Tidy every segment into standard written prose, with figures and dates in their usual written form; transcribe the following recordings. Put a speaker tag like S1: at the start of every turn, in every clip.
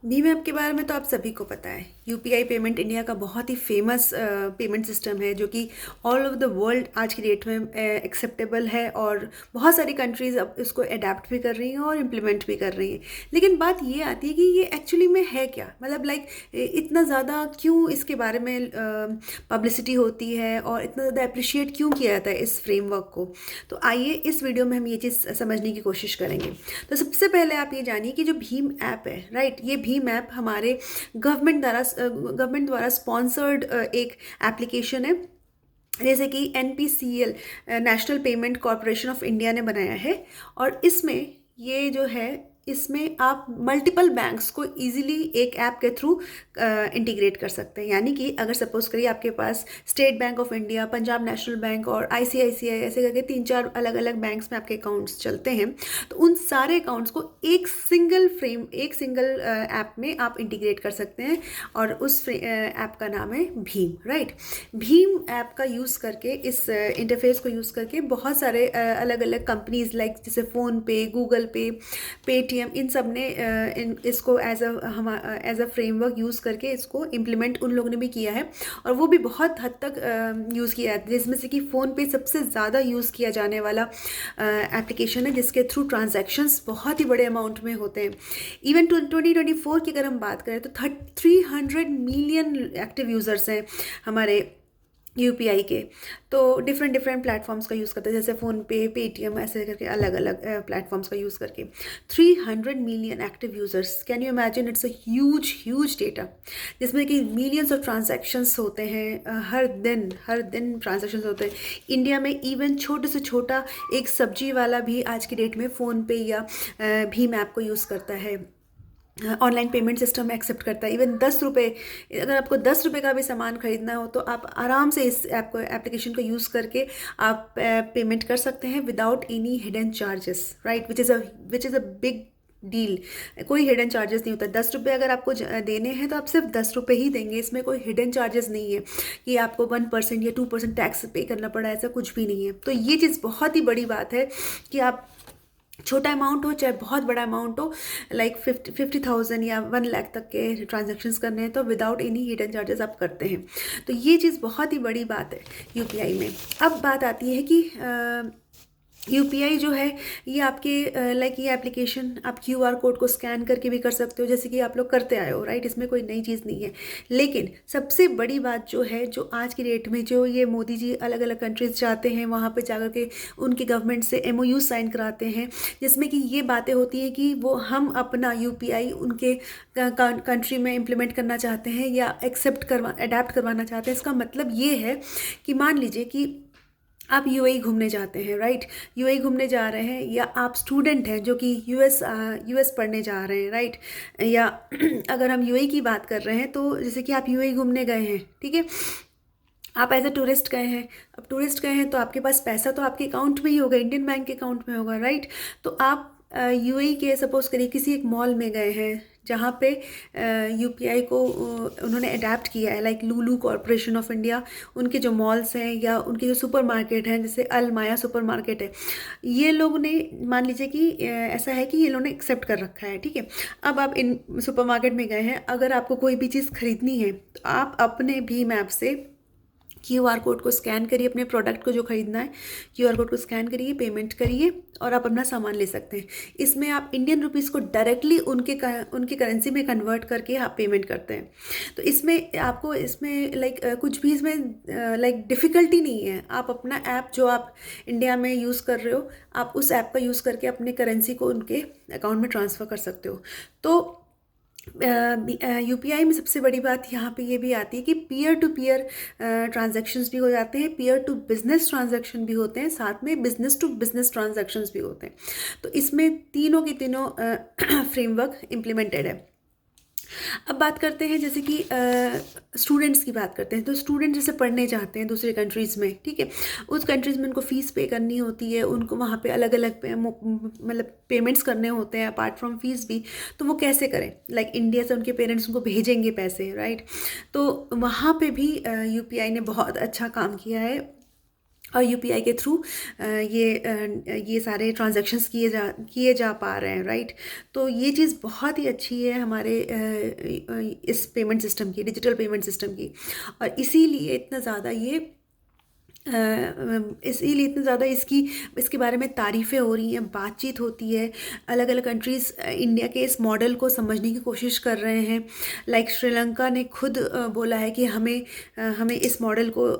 S1: Bhim app के बारे में तो आप सभी को पता है। यूपीआई पेमेंट इंडिया का बहुत ही फेमस पेमेंट सिस्टम है, जो कि ऑल ओवर द वर्ल्ड आज की डेट में एक्सेप्टेबल है, और बहुत सारी कंट्रीज़ अब इसको अडेप्ट भी कर रही हैं और इम्प्लीमेंट भी कर रही हैं। लेकिन बात ये आती है कि ये एक्चुअली में है क्या, मतलब लाइक इतना ज़्यादा क्यों इसके बारे में पब्लिसिटी होती है और इतना ज़्यादा अप्रिशिएट क्यों किया जाता है इस फ्रेमवर्क को। तो आइए इस वीडियो में हम ये चीज़ समझने की कोशिश करेंगे। तो सबसे पहले आप ये जानिए कि जो भीम ऐप है, राइट, ये भीम ऐप हमारे गवर्नमेंट द्वारा स्पॉन्सर्ड एक एप्लीकेशन है, जैसे कि NPCL, national payment corporation of India ने बनाया है। और इसमें ये जो है, इसमें आप मल्टीपल बैंक्स को इजीली एक ऐप के थ्रू इंटीग्रेट कर सकते हैं। यानी कि अगर सपोज करिए आपके पास State Bank of India, Punjab National Bank और ICICI ऐसे करके 3-4 अलग अलग बैंक्स में आपके अकाउंट्स चलते हैं, तो उन सारे अकाउंट्स को एक सिंगल ऐप में आप इंटीग्रेट कर सकते हैं, और उस ऐप का नाम है भीम, राइट। भीम ऐप का यूज़ करके, इस इंटरफेस को यूज़ करके बहुत सारे अलग अलग कंपनीज लाइक जैसे फ़ोन पे, गूगल पे, पेटीएम, इन सब ने इसको एज अ फ्रेमवर्क यूज़ करके इसको इम्प्लीमेंट उन लोगों ने भी किया है, और वो भी बहुत हद तक यूज़ किया है, जिसमें से कि फ़ोन पे सबसे ज़्यादा यूज़ किया जाने वाला एप्लीकेशन है, जिसके थ्रू ट्रांजैक्शंस बहुत ही बड़े अमाउंट में होते हैं। इवन 2024 की अगर हम बात करें तो 300 मिलियन एक्टिव यूज़र्स हैं हमारे यूपीआई के। तो डिफरेंट डिफरेंट प्लेटफॉर्म्स का यूज़ करते हैं, जैसे फ़ोनपे, पेटीएम, ऐसे करके अलग अलग प्लेटफॉर्म्स का यूज़ करके 300 million active users. Can you imagine, it's a huge huge data, जिसमें कि मिलियंस ऑफ ट्रांजैक्शंस होते हैं, हर दिन ट्रांजैक्शंस होते हैं। इंडिया में इवन छोटे से छोटा एक सब्जी वाला भी आज की डेट में फ़ोनपे या भीम ऐप को यूज़ करता है, ऑनलाइन पेमेंट सिस्टम एक्सेप्ट करता है। इवन 10 रुपये, अगर आपको 10 रुपये का भी सामान खरीदना हो तो आप आराम से इस एप्लीकेशन को यूज़ करके आप पेमेंट कर सकते हैं without any hidden charges, right, which is a big deal. कोई हिडन चार्जेस नहीं होता। 10 रुपये अगर आपको देने हैं तो आप सिर्फ 10 रुपये ही देंगे, इसमें कोई हिडन चार्जेस नहीं है कि आपको 1% या 2% टैक्स पे करना पड़ा, ऐसा कुछ भी नहीं है। तो ये चीज़ बहुत ही बड़ी बात है कि आप छोटा अमाउंट हो चाहे बहुत बड़ा अमाउंट हो, लाइक 50,000 या 1 लाख तक के ट्रांजैक्शंस करने हैं तो विदाउट एनी हिडन चार्जेस आप करते हैं। तो ये चीज़ बहुत ही बड़ी बात है यूपीआई में। अब बात आती है कि यूपीआई जो है, ये आपके लाइक ये एप्लीकेशन आप क्यूआर कोड को स्कैन करके भी कर सकते हो, जैसे कि आप लोग करते आए हो, राइट। इसमें कोई नई चीज़ नहीं है। लेकिन सबसे बड़ी बात जो है, जो आज की डेट में जो ये मोदी जी अलग अलग कंट्रीज जाते हैं, वहाँ पे जाकर के उनके गवर्नमेंट से MOU साइन कराते हैं, जिसमें कि ये बातें होती हैं कि वो हम अपना यूपीआई उनके कंट्री में इम्प्लीमेंट करना चाहते हैं या अडेप्ट करवाना चाहते हैं। इसका मतलब ये है कि मान लीजिए कि आप यूएई घूमने जाते हैं, राइट, यूएई घूमने जा रहे हैं, या आप स्टूडेंट हैं जो कि यूएस पढ़ने जा रहे हैं, राइट, या अगर हम यूएई की बात कर रहे हैं तो जैसे कि आप यूएई घूमने गए हैं, ठीक है, आप एज अ टूरिस्ट गए हैं। अब टूरिस्ट गए हैं तो आपके पास पैसा तो आपके अकाउंट में ही होगा, इंडियन बैंक के अकाउंट में होगा, राइट। तो आप यूएई के सपोज करिए किसी एक मॉल में गए हैं जहाँ पे यूपीआई को उन्होंने अडेप्ट किया है, like Lulu corporation of India, उनके जो मॉल्स हैं या उनके जो सुपर मार्केट हैं, जैसे अलमाया सुपर मार्केट है, ये लोग ने मान लीजिए कि ऐसा है कि ये लोगों ने एक्सेप्ट कर रखा है, ठीक है। अब आप इन सुपर मार्केट में गए हैं, अगर आपको कोई भी चीज़ खरीदनी है तो आप अपने भीम ऐप से क्यूआर कोड को स्कैन करिए, अपने प्रोडक्ट को जो खरीदना है क्यूआर कोड को स्कैन करिए, पेमेंट करिए और आप अपना सामान ले सकते हैं। इसमें आप इंडियन रुपीज़ को डायरेक्टली उनके करेंसी में कन्वर्ट करके आप पेमेंट करते हैं। तो इसमें आपको इसमें लाइक कुछ भी इसमें लाइक डिफ़िकल्टी नहीं है। आप अपना ऐप जो आप इंडिया में यूज़ कर रहे हो, आप उस ऐप का यूज़ करके अपने करेंसी को उनके अकाउंट में ट्रांसफ़र कर सकते हो। तो यूपीआई में सबसे बड़ी बात यहाँ पे ये भी आती है कि पीयर टू पीयर ट्रांजैक्शंस भी हो जाते हैं, पीयर टू बिजनेस ट्रांजैक्शन भी होते हैं, साथ में बिजनेस टू बिजनेस ट्रांजैक्शंस भी होते हैं। तो इसमें तीनों के तीनों फ्रेमवर्क इम्प्लीमेंटेड है। अब बात करते हैं जैसे कि स्टूडेंट्स की बात करते हैं। तो स्टूडेंट जैसे पढ़ने जाते हैं दूसरे कंट्रीज़ में, ठीक है, उस कंट्रीज़ में उनको फ़ीस पे करनी होती है, उनको वहाँ पे अलग अलग मतलब पेमेंट्स करने होते हैं अपार्ट फ्रॉम फीस भी। तो वो कैसे करें, लाइक इंडिया से उनके पेरेंट्स उनको भेजेंगे पैसे, राइट। तो वहाँ पे भी यूपीआई ने बहुत अच्छा काम किया है। और यूपीआई के थ्रू ये सारे ट्रांजैक्शंस किए जा पा रहे हैं, राइट। तो ये चीज़ बहुत ही अच्छी है हमारे इस पेमेंट सिस्टम की, डिजिटल पेमेंट सिस्टम की। और इसीलिए इतना ज़्यादा इसके बारे में तारीफ़ें हो रही हैं, बातचीत होती है। अलग अलग कंट्रीज़ इंडिया के इस मॉडल को समझने की कोशिश कर रहे हैं। लाइक श्रीलंका ने खुद बोला है कि हमें इस मॉडल को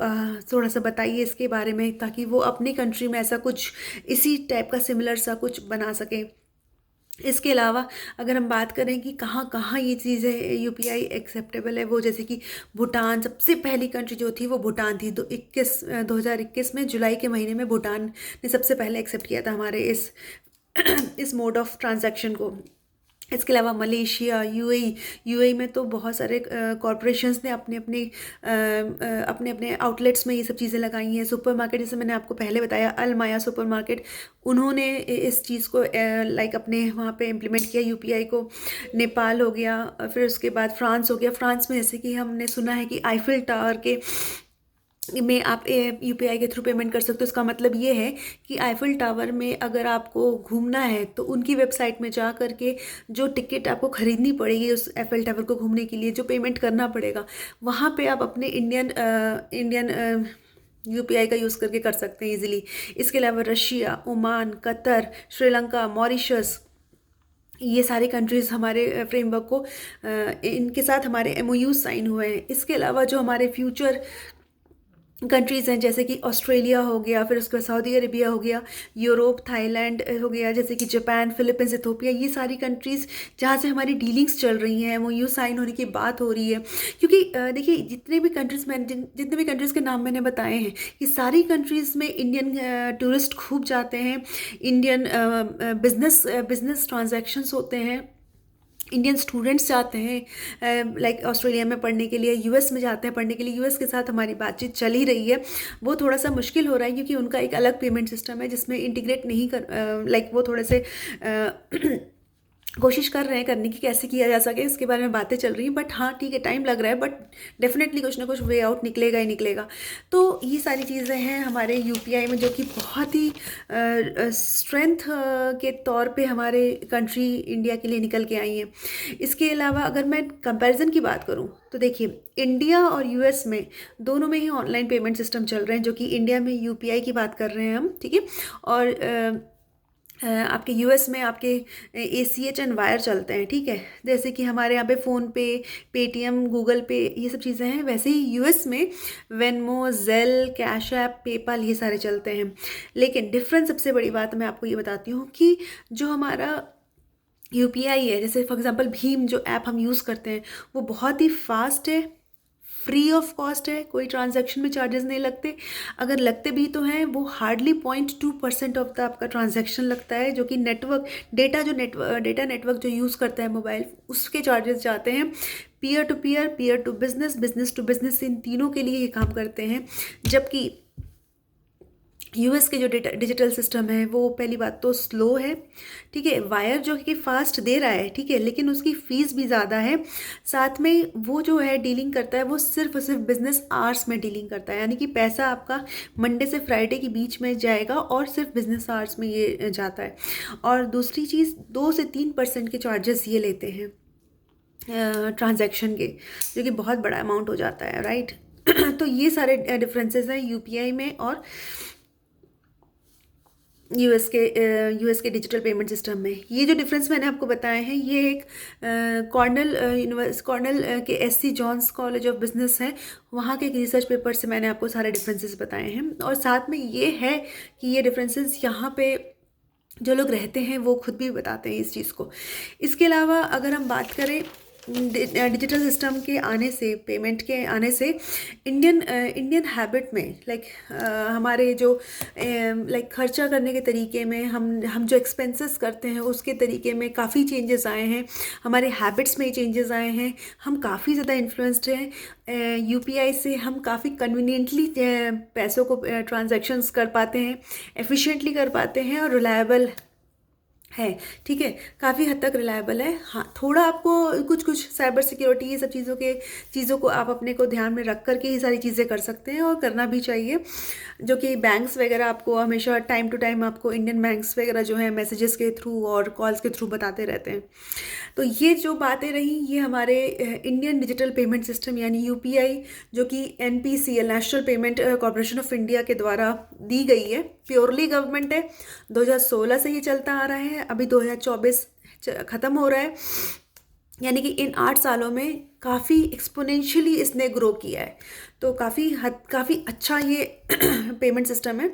S1: थोड़ा सा बताइए इसके बारे में, ताकि वो अपनी कंट्री में ऐसा कुछ इसी टाइप का सिमिलर सा कुछ बना सकें। इसके अलावा अगर हम बात करें कि कहाँ कहाँ ये चीज़ें यूपीआई एक्सेप्टेबल है, वो जैसे कि भूटान, सबसे पहली कंट्री जो थी वो भूटान थी। 2021 में जुलाई के महीने में भूटान ने सबसे पहले एक्सेप्ट किया था हमारे इस मोड ऑफ ट्रांजैक्शन को। इसके अलावा मलेशिया, यूएई में तो बहुत सारे कॉरपोरेशंस ने अपने अपने आउटलेट्स में ये सब चीज़ें लगाई हैं। सुपरमार्केट, जैसे मैंने आपको पहले बताया, अलमाया सुपरमार्केट, उन्होंने इस चीज़ को लाइक अपने वहाँ पे इम्प्लीमेंट किया यूपीआई को। नेपाल हो गया, फिर उसके बाद फ्रांस हो गया। फ्रांस में जैसे कि हमने सुना है कि आईफिल टावर के में आप यूपीआई के थ्रू पेमेंट कर सकते हो। इसका मतलब ये है कि आईफिल टावर में अगर आपको घूमना है तो उनकी वेबसाइट में जा करके जो टिकट आपको ख़रीदनी पड़ेगी उस आईफिल टावर को घूमने के लिए, जो पेमेंट करना पड़ेगा, वहाँ पे आप अपने इंडियन यूपीआई का यूज़ करके कर सकते हैं इजीली। इसके अलावा Russia, Oman, Qatar, Sri Lanka, Mauritius, ये सारे कंट्रीज़ हमारे फ्रेमवर्क को इनके साथ हमारे एमओयू साइन हुए हैं। इसके अलावा जो हमारे फ्यूचर कंट्रीज़ हैं, जैसे कि ऑस्ट्रेलिया हो गया, फिर उसके बाद सऊदी अरेबिया हो गया, यूरोप, थाईलैंड हो गया, जैसे कि जापान, फिलीपींस, इथोपिया, ये सारी कंट्रीज़ जहाँ से हमारी डीलिंग्स चल रही हैं, एमओयू साइन होने की बात हो रही है। क्योंकि देखिए, जितने भी कंट्रीज़ के नाम मैंने बताए हैं, ये सारी कंट्रीज़ में इंडियन टूरिस्ट खूब जाते हैं, इंडियन बिजनेस ट्रांजैक्शंस होते हैं, इंडियन स्टूडेंट्स जाते हैं लाइक ऑस्ट्रेलिया में पढ़ने के लिए, यूएस में जाते हैं पढ़ने के लिए। यूएस के साथ हमारी बातचीत चल ही रही है। वो थोड़ा सा मुश्किल हो रहा है क्योंकि उनका एक अलग पेमेंट सिस्टम है जिसमें इंटीग्रेट नहीं कर लाइक वो थोड़े से कोशिश कर रहे हैं करने की, कैसे किया जा सके इसके बारे में बातें चल रही हैं। बट हाँ ठीक है, टाइम लग रहा है, बट डेफिनेटली कुछ ना कुछ वे आउट निकलेगा ही निकलेगा। तो ये सारी चीज़ें हैं हमारे यूपीआई में जो कि बहुत ही स्ट्रेंथ के तौर पे हमारे कंट्री इंडिया के लिए निकल के आई हैं। इसके अलावा अगर मैं कंपैरिजन की बात करूँ तो देखिए, इंडिया और यूएस में दोनों में ही ऑनलाइन पेमेंट सिस्टम चल रहे हैं, जो कि इंडिया में यूपीआई की बात कर रहे हैं हम, ठीक है। और आपके यूएस में आपके एसीएच एंड वायर चलते हैं, ठीक है। जैसे कि हमारे यहाँ पे फ़ोन पे, पेटीएम, गूगल पे, ये सब चीज़ें हैं, वैसे ही यूएस में Venmo, Zelle, cash app, PayPal, ये सारे चलते हैं। लेकिन डिफरेंस, सबसे बड़ी बात मैं आपको ये बताती हूँ कि जो हमारा यूपीआई है, जैसे फॉर एग्जांपल भीम जो ऐप हम यूज़ करते हैं, वो बहुत ही फास्ट है, फ्री ऑफ कॉस्ट है, कोई ट्रांजैक्शन में चार्जेस नहीं लगते। अगर लगते भी तो हैं, वो हार्डली 0.2% ऑफ द आपका ट्रांजैक्शन लगता है, जो कि डेटा नेटवर्क जो यूज़ करता है मोबाइल, उसके चार्जेस जाते हैं। Peer to peer, peer to business, business to business, इन तीनों के लिए ये काम करते हैं। जबकि यूएस के जो डिजिटल सिस्टम है वो पहली बात तो स्लो है, ठीक है। वायर जो कि फास्ट दे रहा है, ठीक है, लेकिन उसकी फ़ीस भी ज़्यादा है। साथ में वो जो है डीलिंग करता है, वो सिर्फ और सिर्फ बिजनेस आवर्स में डीलिंग करता है, यानी कि पैसा आपका मंडे से फ्राइडे के बीच में जाएगा और सिर्फ बिजनेस आवर्स में ये जाता है। और दूसरी चीज़, 2 से 3% के चार्जेस ये लेते हैं ट्रांजैक्शन के, जो कि बहुत बड़ा अमाउंट हो जाता है, राइट। तो ये सारे डिफरेंसेस हैं यूपीआई में और यूएस के डिजिटल पेमेंट सिस्टम में। ये जो डिफरेंस मैंने आपको बताए हैं, ये एक कॉर्नेल के SC Johnson college of business है, वहाँ के एक रिसर्च पेपर से मैंने आपको सारे डिफरेंसेस बताए हैं। और साथ में ये है कि ये डिफरेंसेस यहाँ पे जो लोग रहते हैं वो खुद भी बताते हैं इस चीज़ को। इसके अलावा अगर हम बात करें डिजिटल सिस्टम के आने से, पेमेंट के आने से, इंडियन हैबिट में लाइक हमारे जो लाइक खर्चा करने के तरीके में, हम जो एक्सपेंसेस करते हैं उसके तरीके में काफ़ी चेंजेस आए हैं। हमारे हैबिट्स में चेंजेस आए हैं। हम काफ़ी ज़्यादा इन्फ्लुएंस्ड हैं यूपीआई से। हम काफ़ी कन्वीनियंटली पैसों को ट्रांजैक्शंस कर पाते हैं, एफिशिएंटली कर पाते हैं और रिलायबल है, ठीक है, काफ़ी हद तक रिलायबल है। हाँ, थोड़ा आपको कुछ कुछ साइबर सिक्योरिटी ये सब चीज़ों को आप अपने को ध्यान में रख कर के ही सारी चीज़ें कर सकते हैं, और करना भी चाहिए। जो कि बैंक्स वगैरह आपको हमेशा टाइम टू टाइम आपको इंडियन बैंक्स वगैरह जो है मैसेजेस के थ्रू और कॉल्स के थ्रू बताते रहते हैं। तो ये जो बातें रही, ये हमारे इंडियन डिजिटल पेमेंट सिस्टम यानी यूपीआई, जो कि NPCL national payment corporation of India के द्वारा दी गई है, प्योरली गवर्नमेंट है। 2016 से ये चलता आ रहा है, अभी 2024 ख़त्म हो रहा है, यानी कि इन 8 सालों में काफ़ी एक्सपोनेंशियली इसने ग्रो किया है। तो काफ़ी अच्छा ये पेमेंट सिस्टम है।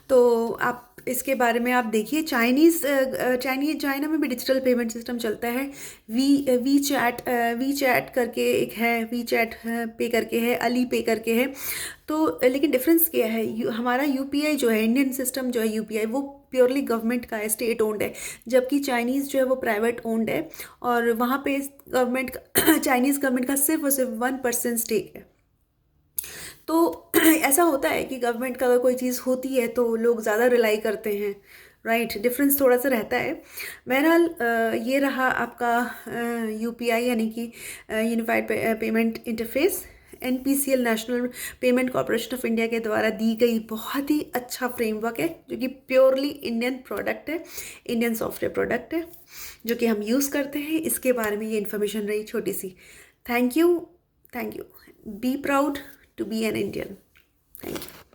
S1: तो आप इसके बारे में आप देखिए, चाइना में भी डिजिटल पेमेंट सिस्टम चलता है। वी चैट करके एक है, वी चैट पे करके है, अली पे करके है। तो लेकिन डिफरेंस क्या है, हमारा यूपीआई जो है, इंडियन सिस्टम जो है यूपीआई, वो प्योरली गवर्नमेंट का है, स्टेट ओन्ड है। जबकि चाइनीज़ जो है वो प्राइवेट ओन्ड है, और वहाँ पे गवर्नमेंट का चाइनीज़ गवर्नमेंट का सिर्फ और सिर्फ 1% स्टेक है। तो ऐसा होता है कि गवर्नमेंट का अगर कोई चीज़ होती है तो लोग ज़्यादा रिलाई करते हैं, राइट, डिफरेंस थोड़ा सा रहता है। बहरहाल ये रहा आपका यूपीआई यानी कि unified payment interface, NPCL national payment corporation of India के द्वारा दी गई बहुत ही अच्छा फ्रेमवर्क है, जो कि प्योरली इंडियन प्रोडक्ट है, इंडियन सॉफ्टवेयर प्रोडक्ट है, जो कि हम यूज़ करते हैं। इसके बारे में ये इन्फॉर्मेशन रही छोटी सी। Thank you, thank you. Be proud to be an Indian. Thank you.